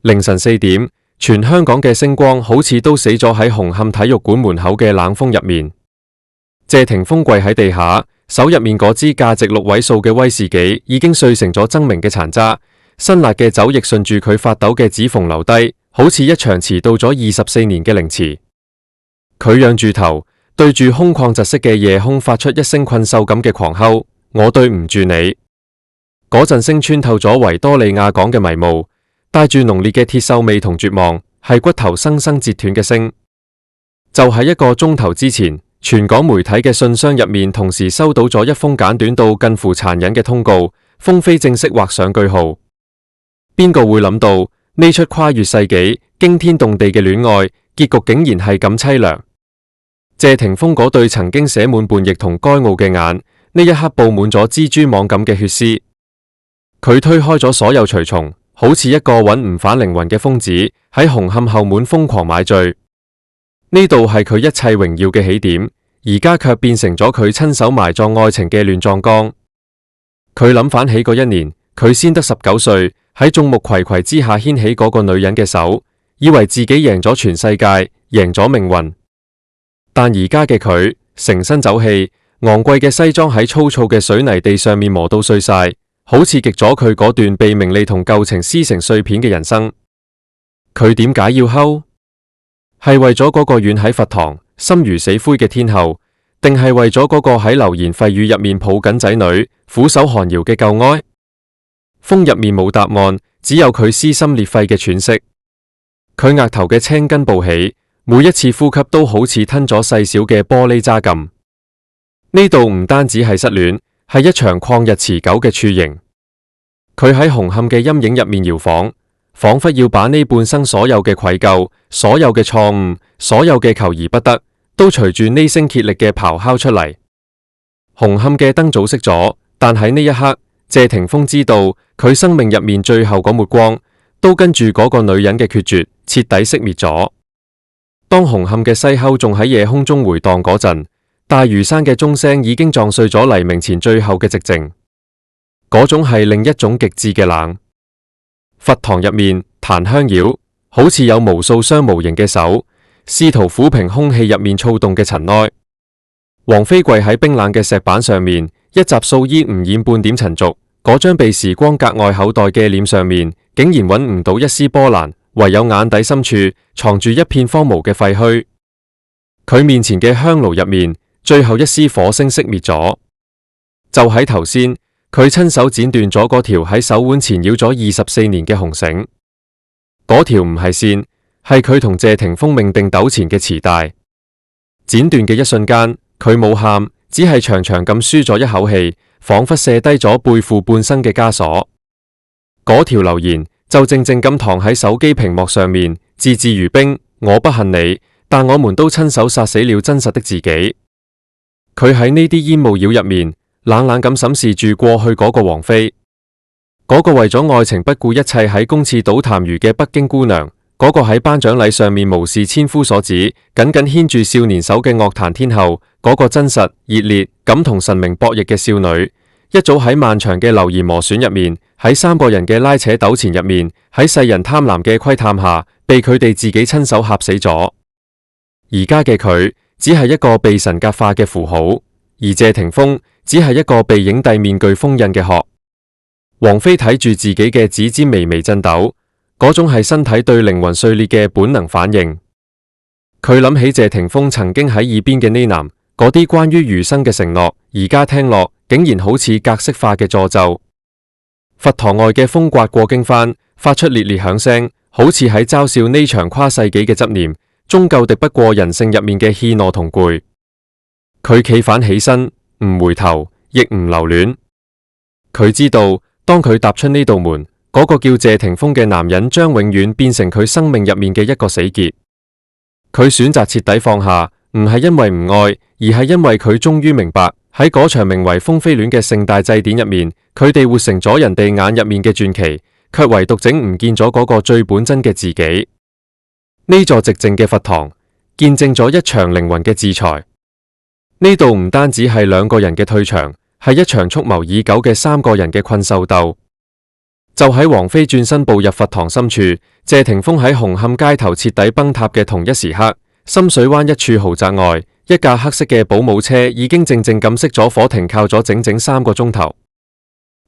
凌晨4點，全香港嘅星光好似都死咗喺紅磡體育館門口嘅冷風入面。謝霆鋒跪喺地下，手入面嗰支價值6位數嘅威士忌已經碎成咗猙獰嘅殘渣，辛辣嘅酒液順住佢發抖嘅指縫流低，好似一場遲到咗24年嘅凌遲。佢仰住頭，對住空曠窒息嘅夜空發出一聲困獸咁嘅狂吼：我對唔住你。嗰陣聲穿透咗維多利亞港嘅迷霧，帶住濃烈嘅鐵鏽味同絕望，係骨頭生生截斷嘅聲。就喺1個鐘頭之前，全港媒體嘅信箱入面同時收到咗一封簡短到近乎殘忍嘅通告，風飛正式畫上句號。邊個會諗到呢出跨越世紀、驚天動地嘅戀愛結局竟然係咁淒涼？謝霆鋒嗰對曾經寫滿叛逆同該傲嘅眼，呢一刻布滿咗蜘蛛網咁嘅血絲。佢推開咗所有隨從，好似一個揾唔返靈魂嘅瘋子，喺紅磡後門瘋狂買醉。呢度係佢一切榮耀嘅起點，而家卻變成咗佢親手埋葬愛情嘅亂葬崗。佢諗返起嗰一年，佢先得19歲，喺眾目睽睽之下牽起嗰個女人嘅手，以為自己贏咗全世界，贏咗命運。但而家嘅佢，成身酒氣，昂貴嘅西裝喺粗糙嘅水泥地上面磨到碎晒，好刺激咗佢嗰段被名利同舊情撕成碎片嘅人生。佢點解要摳？係為咗嗰個遠喺佛堂、心如死灰嘅天后，定係為咗嗰個喺流言蜚語入面抱緊仔女、俯首寒窯嘅舊愛？風入面冇答案，只有佢撕心裂肺嘅喘息。佢額頭嘅青筋暴起，每一次呼吸都好似吞咗細小嘅玻璃渣咁。呢度唔單止係失戀，係一場曠日持久嘅處刑。佢喺紅磡嘅陰影入面搖晃，仿佛要把呢半生所有嘅愧疚、所有嘅錯誤、所有嘅求而不得，都隨住呢聲竭力嘅咆哮出嚟。紅磡嘅燈早熄咗，但喺呢一刻，謝霆鋒知道佢生命入面最後嗰抹光，都跟住嗰個女人嘅決絕徹底熄滅咗。當紅磡嘅西口仲喺夜空中回蕩嗰陣，大嶼山嘅鐘聲已經撞碎咗黎明前最後嘅寂靜。嗰種係另一種極致嘅冷。佛堂入面檀香繞，好似有無數雙無形嘅手，試圖撫平空氣入面躁動嘅塵埃。王菲跪喺冰冷嘅石板上面，一襲素衣唔染半點塵俗，嗰張被時光格外厚待嘅臉上面，竟然揾唔到一絲波瀾，唯有眼底深處藏住一片荒蕪嘅廢墟。佢面前嘅香爐入面，最後一絲火星熄滅咗。就喺頭先，佢親手剪斷咗嗰條喺手腕纏繞咗24年嘅紅繩。嗰條唔係線，係佢同謝霆鋒命定糾纏嘅臍帶。剪斷嘅一瞬間，佢冇喊，只係長長咁舒咗一口氣，仿佛卸低咗背負半生嘅枷鎖。嗰條留言就靜靜咁躺喺手機屏幕上面，字字如冰。我不恨你，但我們都親手殺死了真實的自己。佢喺呢啲煙霧繞入面，冷冷咁審視住過去嗰個王妃，嗰個為咗愛情不顧一切喺公廁倒痰盂嘅北京姑娘，嗰個喺頒獎禮上面無視千夫所指，緊緊牽住少年手嘅樂壇天后，嗰個真實熱烈敢同神明博弈嘅少女，一早喺漫長嘅流言磨損入面，喺3個人嘅拉扯糾纏入面，喺世人貪婪嘅窺探下，被佢哋自己親手嚇死咗。而家嘅佢只係一個被神格化嘅符號，而謝霆鋒只係一個被影帝面具封印嘅殼。王菲睇住自己嘅指尖微微震抖，嗰種係身體對靈魂碎裂嘅本能反應。佢諗起謝霆鋒曾經喺耳邊嘅呢喃，嗰啲關於餘生嘅承諾，而家聽落竟然好似格式化嘅詛咒。佛堂外嘅風刮過經幡，發出烈烈響聲，好似喺嘲笑呢場跨世紀嘅執念，終究敵不過人性入面嘅怯懦同攰。佢企返起身，唔回頭，亦唔留戀。佢知道，當佢踏出呢道門，嗰個叫謝霆鋒嘅男人將永遠變成佢生命入面嘅一個死結。佢選擇徹底放下，唔係因為唔愛，而係因為佢終於明白，喺嗰場名為風飛戀嘅盛大祭典入面，佢哋活成咗人哋眼入面嘅傳奇，卻唯獨整唔見咗嗰個最本真嘅自己。呢座寂靜嘅佛堂，見證咗一場靈魂嘅自裁。呢度唔單止係2個人嘅退場，係一場蓄謀已久嘅3個人嘅困獸鬥。就喺王菲轉身步入佛堂深處，謝霆鋒喺紅磡街頭徹底崩塌嘅同一時刻，深水灣一處豪宅外，一架黑色嘅保姆車已經靜靜咁熄咗火，停靠咗整整3個鐘頭。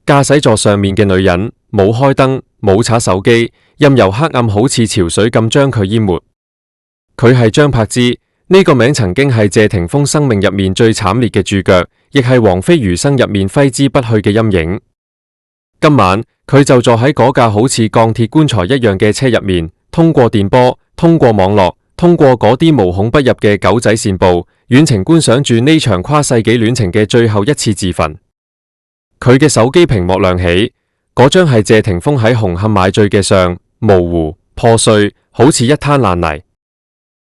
駕駛座上面嘅女人冇開燈，冇刷手機，任由黑暗好似潮水咁將佢淹沒。佢係張柏芝，呢個名曾經係謝霆鋒生命入面最慘烈嘅注腳，亦係王菲餘生入面揮之不去嘅陰影。今晚佢就坐喺嗰架好似鋼鐵棺材一樣嘅車入面，通過電波，通過網絡，通過嗰啲無孔不入嘅狗仔線報，遠程觀賞住呢場跨世紀戀情嘅最後一次自焚。佢嘅手機屏幕亮起，嗰張係謝霆鋒喺紅磡買醉嘅相，模糊破碎，好似一灘爛泥。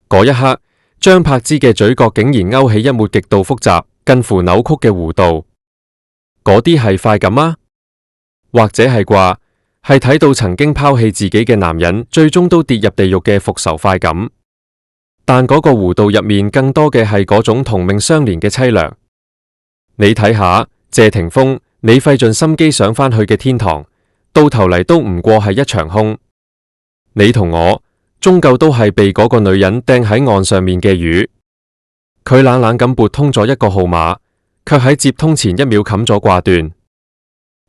嗰一刻，張柏芝嘅嘴角竟然勾起一抹極度複雜、近乎扭曲嘅弧度。嗰啲係快感嗎？或者係啩？係睇到曾經拋棄自己嘅男人，最終都跌入地獄嘅復仇快感。但嗰個弧度入面，更多嘅係嗰種同命相連嘅淒涼。你睇下，謝霆鋒，你費盡心機想返去嘅天堂，到頭嚟都唔過係一場空。你同我，終究都係被嗰個女人掟喺岸上面嘅魚。佢冷冷咁撥通咗一個號碼，卻喺接通前1秒冚咗掛斷。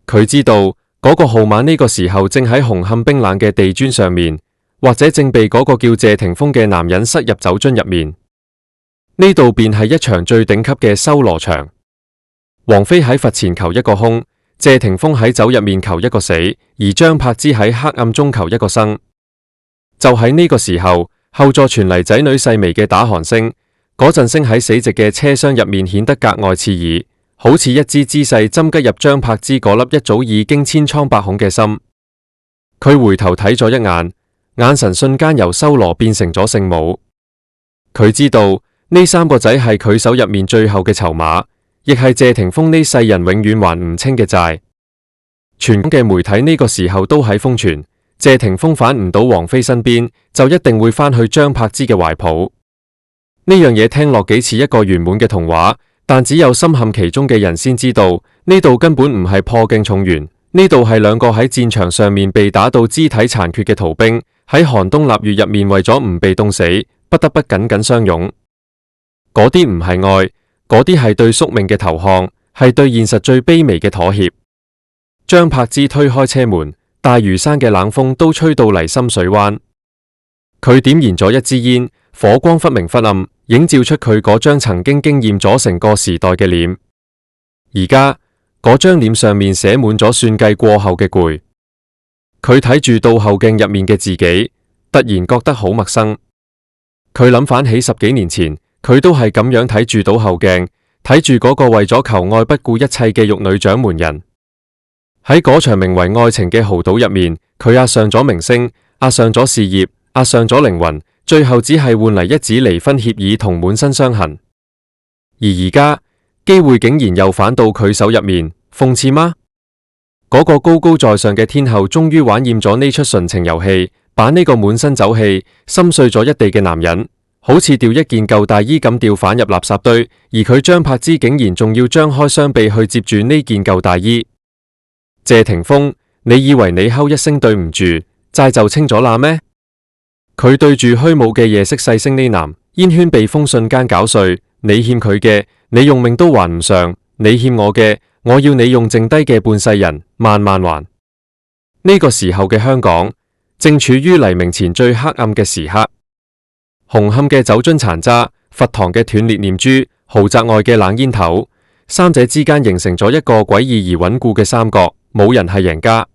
佢知道嗰個號碼呢個時候正喺紅磡冰冷嘅地磚上面，或者正被嗰個叫謝霆鋒嘅男人塞入酒樽入面。呢度便係一場最頂級嘅修羅場。王菲喺佛前求一個空，謝霆鋒喺酒入面求一個死，而張柏芝喺黑暗中求一個生。就喺呢個時候，後座傳嚟仔女細微嘅打鼾聲，嗰陣聲喺死寂嘅車廂入面顯得格外刺耳，好似一支姿勢針吉入張柏芝嗰粒一早已經千瘡百孔嘅心。佢回頭睇咗一眼，眼神瞬間由修羅變成咗聖母。佢知道呢3個仔係佢手入面最後嘅籌碼，亦係謝霆鋒呢世人永遠還唔清嘅債。全港嘅媒體呢個時候都喺瘋傳，謝霆鋒返唔到王菲身邊，就一定會返去張柏芝嘅懷抱。呢樣嘢聽落幾似一個圓滿嘅童話，但只有深陷其中嘅人先知道，呢度根本唔係破鏡重圓，呢度係2個喺戰場上面被打到肢體殘缺嘅逃兵，喺寒冬臘月入面為咗唔被凍死，不得不緊緊相擁。嗰啲唔係愛，嗰啲係對宿命嘅投降，係對現實最卑微嘅妥協。張柏芝推開車門，大嶼山嘅冷風都吹到嚟深水灣。佢點燃咗一支煙，火光忽明忽暗，映照出佢嗰張曾經驚豔咗成個時代嘅臉。而家嗰張臉上面寫滿咗算計過後嘅攰。佢睇住倒後鏡入面嘅自己，突然覺得好陌生。佢諗返起10幾年前，佢都係咁樣睇住倒後鏡，睇住嗰個為咗求愛不顧一切嘅玉女掌門人。喺嗰場名為愛情嘅豪賭入面，佢押上咗名聲，押上咗事業，押上咗靈魂，最後只係換嚟一紙離婚協議同滿身傷痕。而家機會竟然又返到佢手入面，諷刺嗎？嗰個高高在上嘅天后終於玩厭咗呢出純情遊戲，把呢個滿身酒氣、心碎咗一地嘅男人，好似掉一件舊大衣咁掉返入垃圾堆，而佢張柏芝竟然仲要張開雙臂去接住呢件舊大衣。謝霆鋒，你以為你吼一聲對唔住，債就清咗啦咩？佢對住虛無嘅夜色細聲呢喃，煙圈被風瞬間攪碎。你欠佢嘅，你用命都還唔上；你欠我嘅，我要你用剩低嘅半世人慢慢還。呢個時候嘅香港，正處於黎明前最黑暗嘅時刻。紅磡嘅酒樽殘渣，佛堂嘅斷裂念珠，豪宅外嘅冷煙頭，三者之間形成咗一個詭異而穩固嘅三角。冇人係贏家。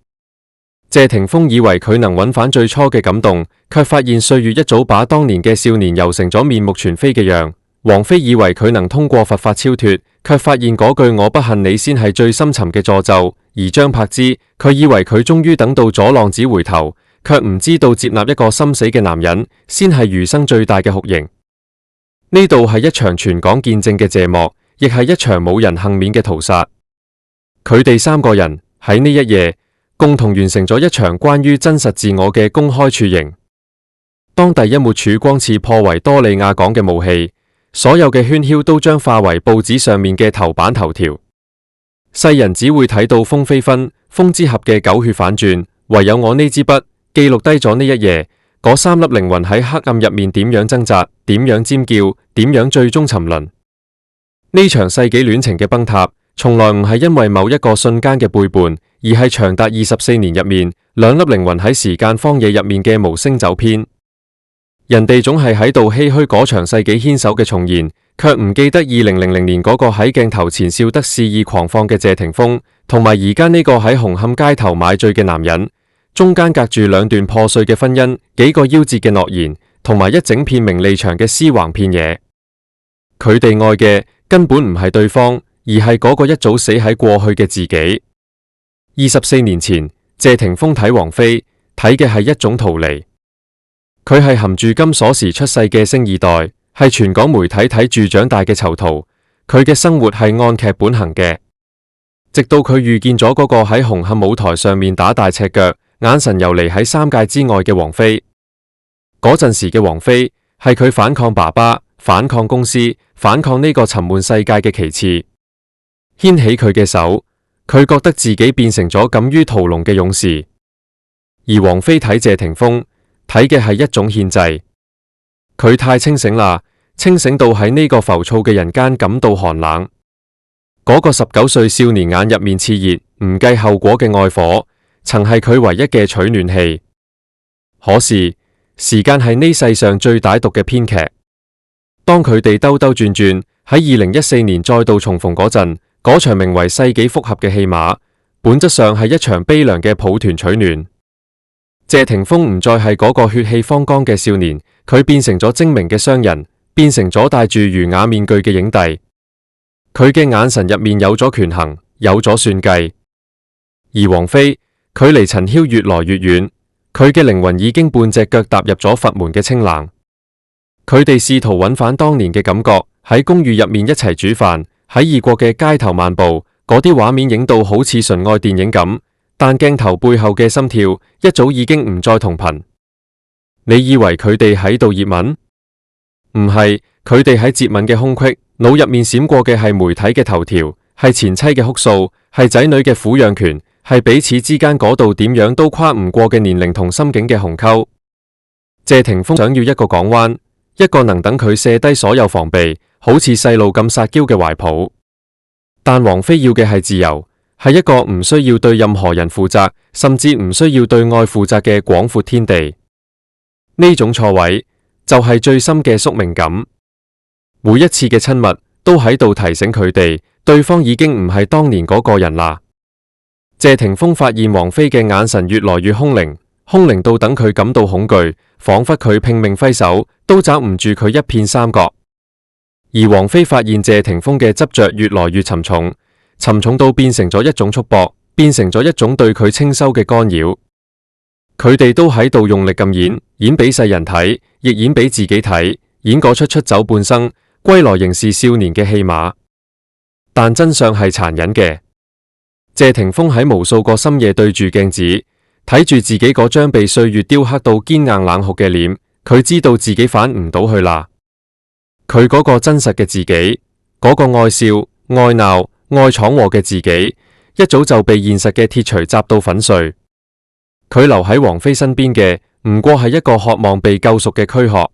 謝霆鋒以為佢能揾返最初嘅感動，卻發現歲月一早把當年嘅少年揉成咗面目全非嘅樣。王菲以為佢能通過佛法超脫，卻發現嗰句我不恨你先係最深沉嘅詛咒。而張柏芝，佢以為佢終於等到咗浪子回頭，卻唔知道接納一個心死嘅男人，先係餘生最大嘅酷刑。呢度係一場全港見證嘅謝幕，亦係一場冇人幸免嘅屠殺。佢哋3個人喺呢一夜，共同完成咗一場關於真實自我嘅公開處刑。當第一抹曙光刺破維多利亞港嘅霧氣，所有嘅喧囂都將化為報紙上面嘅頭版頭條。世人只會睇到風飛紛，風之盒嘅狗血反轉，唯有我呢支筆記錄低咗呢一夜，嗰3粒靈魂喺黑暗入面點樣掙扎，點樣尖叫，點樣最終沉淪。呢場世紀戀情嘅崩塌，從來唔係因為某一個瞬間嘅背叛，而係長達24年入面，兩粒靈魂喺時間荒野入面嘅無聲走偏。人哋總係喺度唏噓嗰場世紀牽手嘅重現，卻唔記得2000年嗰個喺鏡頭前笑得肆意狂放嘅謝霆鋒，同埋而家呢個喺紅磡街頭買醉嘅男人，中間隔住2段破碎嘅婚姻，幾個夭折嘅諾言，同埋一整片名利場嘅屍橫遍野。佢哋愛嘅根本唔係對方，而係嗰個一早死喺過去嘅自己。24年前，謝霆鋒睇王菲，睇嘅係一種逃離。佢係含住金鎖匙出世嘅星二代，係全港媒體睇住長大嘅囚徒。佢嘅生活係按劇本行嘅，直到佢遇見咗嗰個喺紅磡舞台上面打大赤腳，眼神游離喺3界之外嘅王菲。嗰陣時嘅王菲係佢反抗爸爸、反抗公司、反抗呢個沉悶世界嘅旗幟。牽起佢嘅手，佢覺得自己變成咗敢於屠龍嘅勇士。而王菲睇謝霆鋒，睇嘅係一種獻祭。佢太清醒啦，清醒到喺呢個浮躁嘅人間感到寒冷。嗰個19歲少年眼入面熾熱，唔計後果嘅愛火，曾係佢唯一嘅取暖器。可是時間係呢世上最歹毒嘅編劇。當佢哋兜兜轉轉喺2014年再度重逢嗰陣，嗰場名為世紀復合嘅戲碼，本質上係一場悲涼嘅抱團取暖。謝霆鋒唔再係嗰個血氣方剛嘅少年，佢變成咗精明嘅商人，變成咗戴住儒雅面具嘅影帝。佢嘅眼神入面有咗權衡，有咗算計。而王菲距離塵囂越來越遠，佢嘅靈魂已經半隻腳踏入咗佛門嘅清冷。佢哋試圖揾返當年嘅感覺，喺公寓入面一齊煮飯，喺異國嘅街頭漫步，嗰啲畫面影到好似純愛電影咁，但鏡頭背後嘅心跳一早已經唔再同頻。你以為佢哋喺度熱吻？唔係，佢哋喺接吻嘅空隙，腦入面閃過嘅係媒體嘅頭條，係前妻嘅哭訴，係仔女嘅撫養權，係彼此之間嗰度點樣都跨唔過嘅年齡同心境嘅鴻溝。謝霆鋒想要一個港灣，一個能等佢卸低所有防備，好似細路咁撒嬌嘅懷抱。但王菲要嘅係自由，係一個唔需要對任何人負責，甚至唔需要對愛負責嘅廣闊天地。呢種錯位就係最深嘅宿命感。每一次嘅親密都喺度提醒佢哋，對方已經唔係當年嗰個人啦。謝霆鋒發現王菲嘅眼神越來越空靈，空靈到等佢感到恐懼，仿佛佢拼命揮手都抓唔住佢一片三角。而王菲發現謝霆鋒嘅執着越來越沉重，沉重到變成咗一種束縛，變成咗一種對佢清修嘅干擾。佢哋都喺度用力咁演，演俾世人睇，亦演俾自己睇，演嗰出出走半生，歸來仍是少年嘅戲碼。但真相係殘忍嘅。謝霆鋒喺無數個深夜對住鏡子，睇住自己嗰張被歲月雕刻到堅硬冷酷嘅臉，佢知道自己返唔到去啦。佢嗰個真實嘅自己，嗰個愛笑、愛鬧、愛闖禍嘅自己，一早就被現實嘅鐵錘砸到粉碎。佢留喺王菲身邊嘅，唔過係一個渴望被救贖嘅軀殼。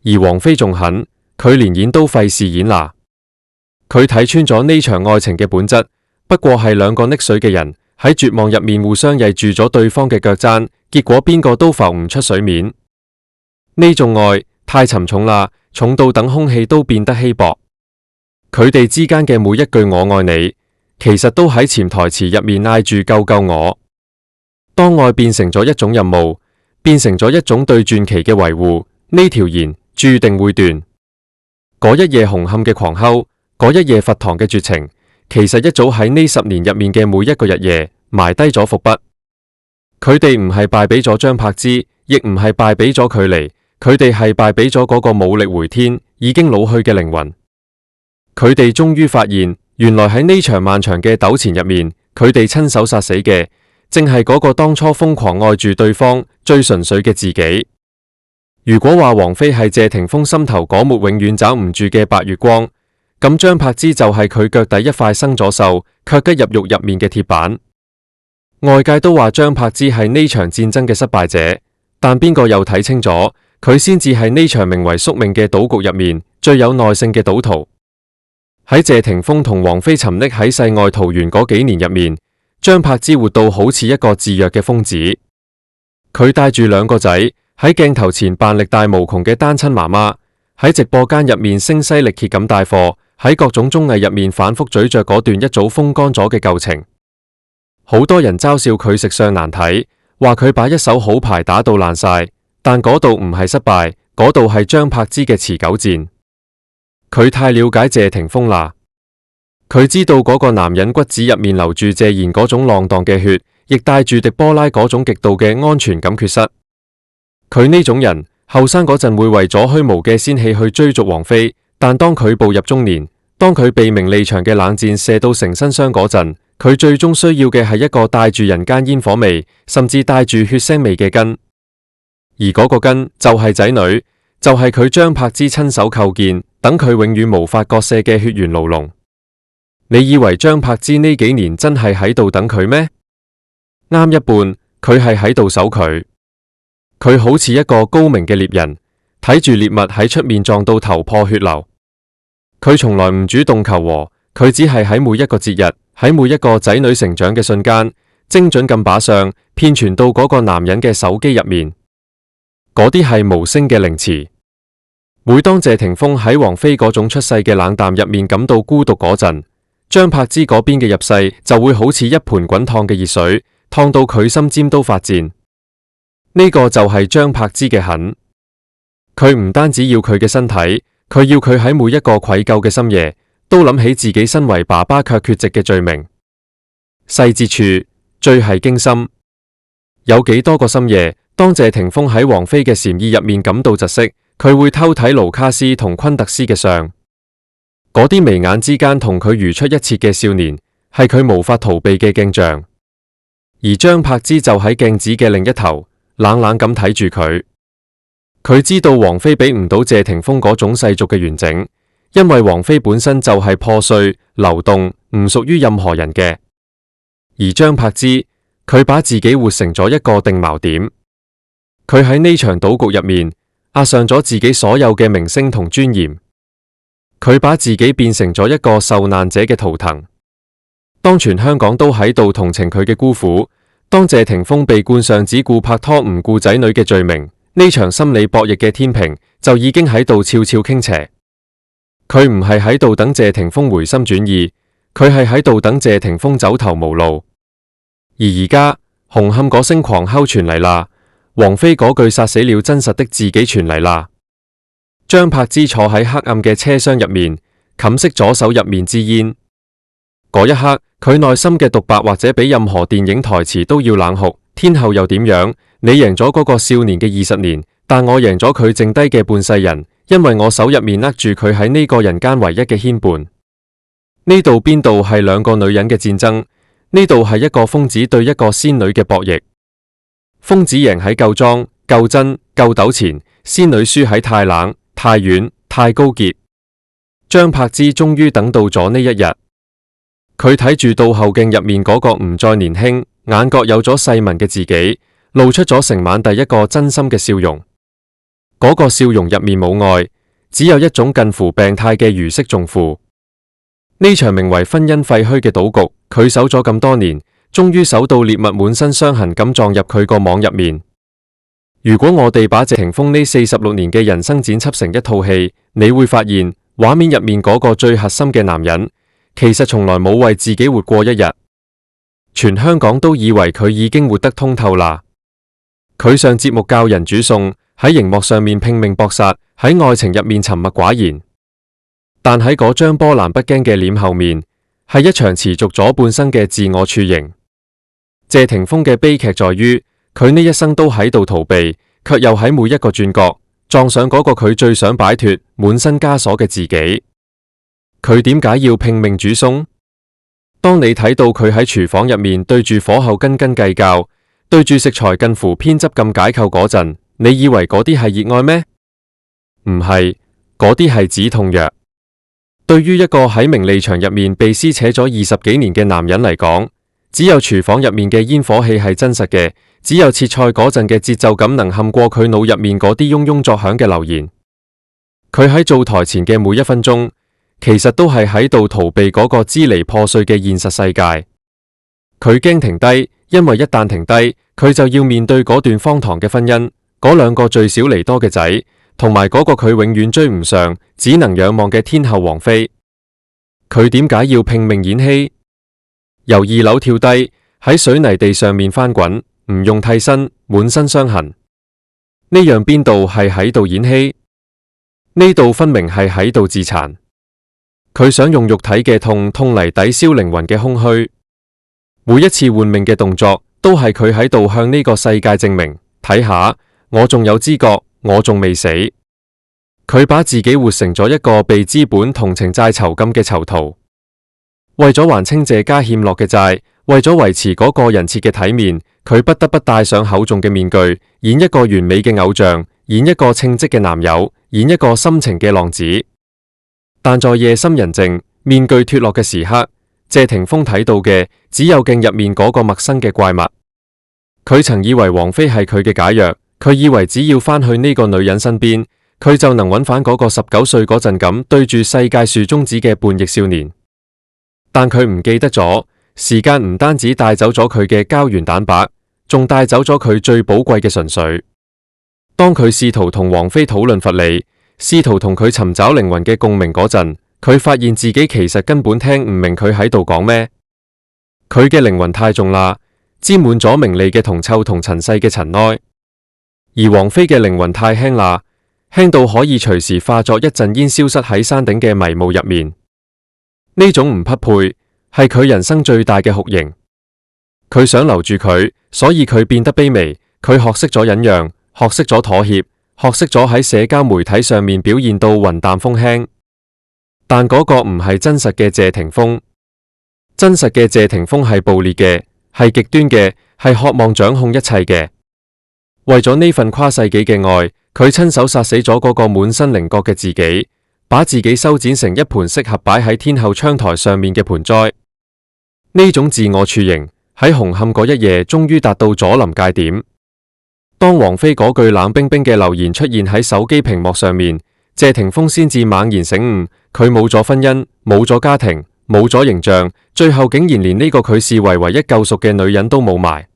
而王菲仲狠，佢連演都費事演啦。佢睇穿咗呢場愛情嘅本質，不過係兩個溺水嘅人喺絕望入面互相曳住咗對方嘅腳踭，結果邊個都浮唔出水面。呢種愛太沉重啦，重到等空氣都變得稀薄。佢哋之間嘅每一句我愛你，其實都喺潛台詞入面嗌住救救我。當愛變成咗一種任務，變成咗一種對傳奇嘅維護，呢條弦注定會斷。嗰一夜紅磡嘅狂吼，嗰一夜佛堂嘅絕情，其實一早喺呢10年入面嘅每一個日夜埋低咗伏筆。佢哋唔係敗俾咗張柏芝，亦唔係敗俾咗距離，佢哋係敗俾咗嗰個冇力回天、已經老去嘅靈魂。佢哋終於發現，原來喺呢場漫長嘅糾纏入面，佢哋親手殺死嘅，正係嗰個當初瘋狂愛住對方最純粹嘅自己。如果話王菲係謝霆鋒心頭嗰抹永遠找唔住嘅白月光，咁張柏芝就係佢腳底一塊生咗鏽卻吉入肉入面嘅鐵板。外界都話張柏芝係呢場戰爭嘅失敗者，但邊個又睇清楚，佢先至係呢場名為宿命嘅賭局入面最有耐性嘅賭徒。喺謝霆鋒同王菲沉溺喺世外桃源嗰幾年入面，張柏芝活到好似一個自虐嘅瘋子。佢帶住兩個仔喺鏡頭前扮力大無窮嘅單親媽媽，喺直播間入面聲嘶力竭咁帶貨，喺各種綜藝入面反覆咀嚼嗰段一早風乾咗嘅舊情。好多人嘲笑佢食相難睇，話佢把一手好牌打到爛晒，但嗰度唔係失敗，嗰度係張柏芝嘅持久戰。佢太了解謝霆鋒啦，佢知道嗰個男人骨子入面流住謝賢嗰種浪蕩嘅血，亦帶住狄波拉嗰種極度嘅安全感缺失。佢呢種人後生嗰陣會為咗虛無嘅仙氣去追逐王菲，但當佢步入中年，當佢被名利場嘅冷箭射到成身傷嗰陣，佢最終需要嘅係一個帶住人間煙火味，甚至帶住血腥味嘅根。而嗰個根就係仔女，就係佢張柏芝親手構建，等佢永遠無法割捨嘅血緣牢籠。你以為張柏芝呢幾年真係喺度等佢咩？啱一半，佢係喺度守佢。佢好似一個高明嘅獵人，睇住獵物喺出面撞到頭破血流。佢從來唔主動求和，佢只係喺每一個節日，喺每一個仔女成長嘅瞬間，精準咁把相片傳到嗰個男人嘅手機入面。嗰啲係無聲嘅凌遲。每當謝霆鋒喺王菲嗰種出世嘅冷淡入面感到孤獨嗰陣，張柏芝嗰邊嘅入世就會好似一盆滾燙嘅熱水，燙到佢心尖都發戰。呢個就係張柏芝嘅狠。佢唔單止要佢嘅身體，佢要佢喺每一個愧疚嘅深夜，都諗起自己身為爸爸卻缺席嘅罪名。細節處最係驚心。有幾多個深夜，當謝霆鋒喺王菲嘅禪意入面感到窒息，佢會偷睇盧卡斯同昆特斯嘅相。嗰啲眉眼之間同佢如出一轍嘅少年，係佢無法逃避嘅鏡像。而張柏芝就喺鏡子嘅另一頭，冷冷咁睇住佢。佢知道王菲俾唔到謝霆鋒嗰種世俗嘅完整，因為王菲本身就係破碎、流動，唔屬於任何人嘅。而張柏芝，佢把自己活成咗一個定錨點。佢喺呢場賭局入面押上咗自己所有嘅名聲同尊嚴。佢把自己變成咗一個受難者嘅圖騰。當全香港都喺度同情佢嘅孤苦，當謝霆鋒被冠上只顧拍拖唔顧仔女嘅罪名，呢場心理博弈嘅天平就已經喺度悄悄傾斜。佢唔係喺度等謝霆鋒回心轉意，佢係喺度等謝霆鋒走投無路。而家紅磡嗰聲狂吼傳嚟啦，王菲嗰句殺死了真實的自己傳嚟啦。張柏芝坐喺黑暗嘅車廂入面，冚熄左手入面支煙。嗰一刻，佢內心嘅獨白或者比任何電影台詞都要冷酷。天后又點樣？你贏咗嗰個少年嘅20年，但我贏咗佢剩低嘅半世人，因為我手入面握住佢喺呢個人間唯一嘅牽絆。呢度邊度係兩個女人嘅戰爭？呢度係一個瘋子對一個仙女嘅博弈。瘋子贏喺夠裝、夠真、夠糾纏，仙女輸喺太冷、太遠、太高潔。張柏芝終於等到咗呢一日。佢睇住倒後鏡入面嗰個唔再年輕、眼角有咗細紋嘅自己，露出咗成晚第一個真心嘅笑容。嗰個笑容入面冇愛，只有一種近乎病態嘅如釋重負。呢場名為婚姻廢墟嘅賭局，佢守咗咁多年，終於守到獵物滿身傷痕咁撞入佢個網入面。如果我哋把謝霆鋒呢46年嘅人生剪輯成一套戲，你會發現畫面入面嗰個最核心嘅男人，其實從來冇為自己活過一日。全香港都以為佢已經活得通透啦。佢上節目教人煮餸，喺熒幕上面拼命搏殺，喺愛情入面沉默寡言。但喺嗰張波瀾不驚嘅臉後面，係一場持續咗半生嘅自我雛形。謝霆鋒嘅悲劇在於，佢呢一生都喺度逃避，卻又喺每一個轉角撞上嗰個佢最想擺脫滿身枷鎖嘅自己。佢點解要拼命煮餸？當你睇到佢喺廚房入面對住火候斤斤計較，對住食材近乎偏執咁解構嗰陣，你以為嗰啲係熱愛咩？唔係，嗰啲係止痛藥。對於一個喺名利場入面被撕扯咗20幾年嘅男人嚟講，只有廚房入面嘅煙火氣係真實嘅，只有切菜嗰陣嘅節奏感能撼過佢腦入面嗰啲嗡嗡作響嘅留言。佢喺做台前嘅每一分鐘，其實都係喺度逃避嗰個支離破碎嘅現實世界。佢驚停低，因為一旦停低，佢就要面對嗰段荒唐嘅婚姻，嗰兩個聚少離多嘅仔，同埋嗰個佢永遠追唔上，只能仰望嘅天后王妃。佢點解要拼命演戲？由2樓跳低，喺水泥地上面翻滾，唔用替身，滿身傷痕。呢樣邊度係喺度演戲？呢度分明係喺度自殘。佢想用肉體嘅痛嚟抵消靈魂嘅空虛。每一次換命嘅動作，都係佢喺度向呢個世界證明，睇下，我仲有知覺，我仲未死。佢把自己活成咗一個被資本同情債囚禁嘅囚徒，為咗還清謝家欠落嘅債，為咗維持嗰個人設嘅體面，佢不得不戴上厚重嘅面具，演一個完美嘅偶像，演一個稱職嘅男友，演一個深情嘅浪子。但在夜深人靜，面具脫落嘅時刻，謝霆鋒睇到嘅只有鏡入面嗰個陌生嘅怪物。佢曾以為王菲係佢嘅解藥，佢以為只要返去呢個女人身邊，佢就能揾返嗰個19歲嗰陣咁對住世界豎中指嘅叛逆少年。但佢唔記得咗，時間唔單止帶走咗佢嘅膠原蛋白，仲帶走咗佢最寶貴嘅純粹。當佢試圖同王菲討論佛理，試圖同佢尋找靈魂嘅共鳴嗰陣，佢發現自己其實根本聽唔明佢喺度講咩。佢嘅靈魂太重啦，沾滿咗名利嘅銅臭同塵世嘅塵埃，而王菲嘅靈魂太輕啦，輕到可以隨時化作一陣煙消失喺山頂嘅迷霧入面。呢種唔匹配，係佢人生最大嘅酷刑。佢想留住佢，所以佢變得卑微。佢學識咗忍讓，學識咗妥協，學識咗喺社交媒體上面表現到雲淡風輕。但嗰個唔係真實嘅謝霆鋒。真實嘅謝霆鋒係暴烈嘅，係極端嘅，係渴望掌控一切嘅。為咗呢份跨世紀嘅愛，佢親手殺死咗嗰個滿身稜角嘅自己，把自己修剪成一盤適合擺喺天后窗台上面嘅盆栽。呢種自我處刑喺紅磡嗰一夜終於達到咗臨界點。當王菲嗰句冷冰冰嘅留言出現喺手機屏幕上面，謝霆鋒先至猛然醒悟，佢冇咗婚姻，冇咗家庭，冇咗形象，最後竟然連呢個佢視為唯一救贖嘅女人都冇埋。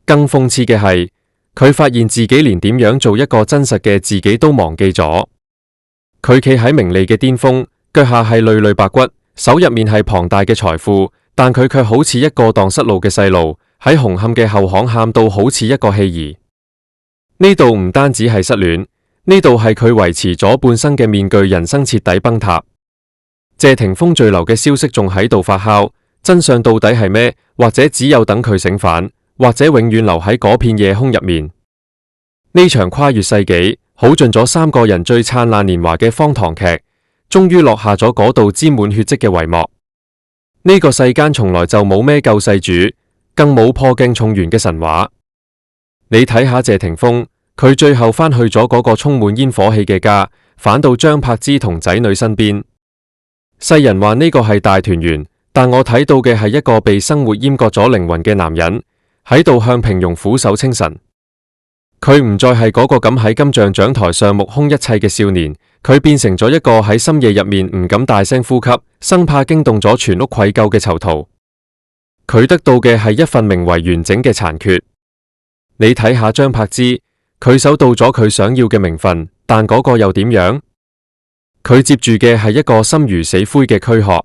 更諷刺嘅係，佢發現自己連點樣做一個真實嘅自己都忘記咗。佢企喺名利嘅巔峰，腳下係累累白骨，手入面係龐大嘅財富，但佢卻好似一個蕩失路嘅細路，喺紅磡嘅後巷喊到好似一個棄兒。呢度唔單止係失戀，呢度係佢維持咗半生嘅面具人生徹底崩塌。謝霆鋒墜樓嘅消息仲喺度發酵，真相到底係咩？或者只有等佢醒返，或者永遠留喺嗰片夜空入面。呢場跨越世紀，耗盡咗3個人最燦爛年華嘅荒唐劇，終於落下咗嗰道沾滿血跡嘅帷幕。呢個世間從來就冇咩救世主，更冇破鏡重圓嘅神話。你睇下謝霆鋒，佢最後返去咗嗰個充滿煙火氣嘅家，返到張柏芝同仔女身邊。世人話呢個係大團圓，但我睇到嘅係一個被生活閹割咗靈魂嘅男人，喺度向平庸俯首稱臣。佢唔再係嗰個敢喺金像獎台上目空一切嘅少年，佢變成咗一個喺深夜入面唔敢大聲呼吸，生怕驚動咗全屋愧疚嘅囚徒。佢得到嘅係一份名為完整嘅殘缺。你睇下張柏芝，佢守到咗佢想要嘅名分，但嗰個又點樣？佢接住嘅係一個心如死灰嘅軀殼。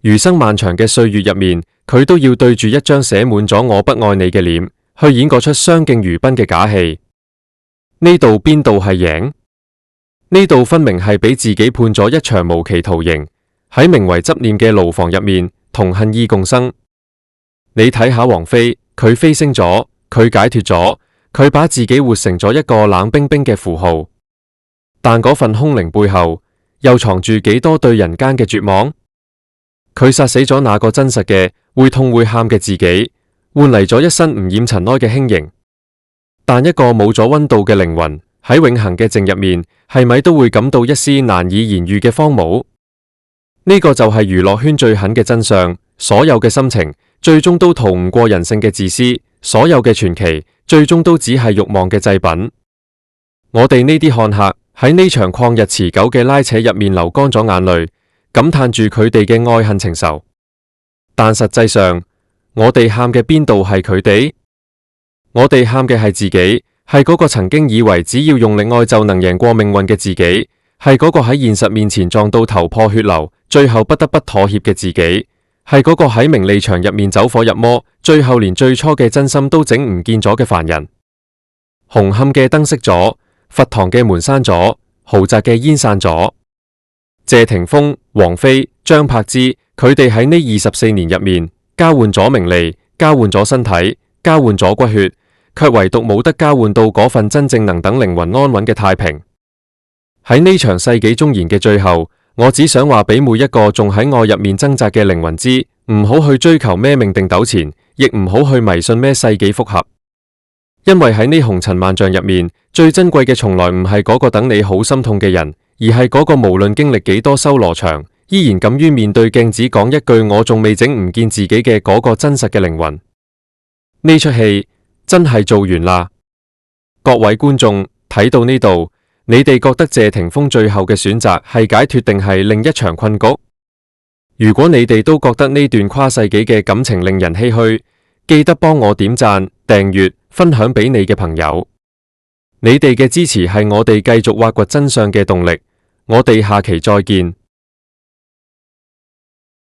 餘生漫長嘅歲月入面，佢都要對住一張寫滿咗我不愛你嘅臉，去演嗰出相敬如賓嘅假戲。呢度邊度係贏？呢度分明係俾自己判咗一場無期徒刑，喺名為執念嘅牢房入面同恨意共生。你睇下王菲，佢飛升咗，佢解脫咗，佢把自己活成咗一個冷冰冰嘅符號。但嗰份空靈背後，又藏住幾多對人間嘅絕望？佢殺死咗那個真實嘅會痛會喊嘅自己，換嚟咗一身唔染塵埃嘅輕盈。但一個冇咗溫度嘅靈魂喺永恆嘅靜入面，係咪都會感到一絲難以言喻嘅荒蕪？呢個就係娛樂圈最狠嘅真相。所有嘅心情，最終都逃唔過人性嘅自私，所有嘅傳奇最終都只係慾望嘅祭品。我哋呢啲看客喺呢場曠日持久嘅拉扯入面流乾咗眼淚，感嘆住佢哋嘅愛恨情仇。但實際上，我哋喊嘅邊度係佢哋？我哋喊嘅係自己，係嗰個曾經以為只要用力愛就能贏過命運嘅自己，係嗰個喺現實面前撞到頭破血流，最後不得不妥協嘅自己，係嗰個喺名利場入面走火入魔，最後連最初嘅真心都整唔見咗嘅凡人。紅磡嘅燈熄咗，佛堂嘅門閂咗，豪宅嘅煙散咗。謝霆鋒、王菲、張柏芝，佢哋喺呢24年入面交換咗名利，交換咗身體，交換咗骨血，卻唯獨冇得交換到嗰份真正能等靈魂安穩嘅太平。喺呢場世紀忠言嘅最後，我只想話俾每一個仲喺愛入面掙扎嘅靈魂知，唔好去追求咩命定糾纏，亦唔好去迷信咩世紀復合。因為喺呢紅塵萬象入面，最珍貴嘅從來唔係嗰個等你好心痛嘅人，而係嗰個無論經歷幾多修羅場，依然敢於面對鏡子講一句我仲未整唔見自己嘅嗰個真實嘅靈魂。呢出戲真係做完啦！各位觀眾睇到呢度，你哋覺得謝霆鋒最後嘅選擇係解脫定係另一場困局？如果你哋都覺得呢段跨世紀嘅感情令人唏噓，記得幫我點讚、訂閱、分享俾你嘅朋友。你哋嘅支持係我哋繼續挖掘真相嘅動力。我哋下期再見。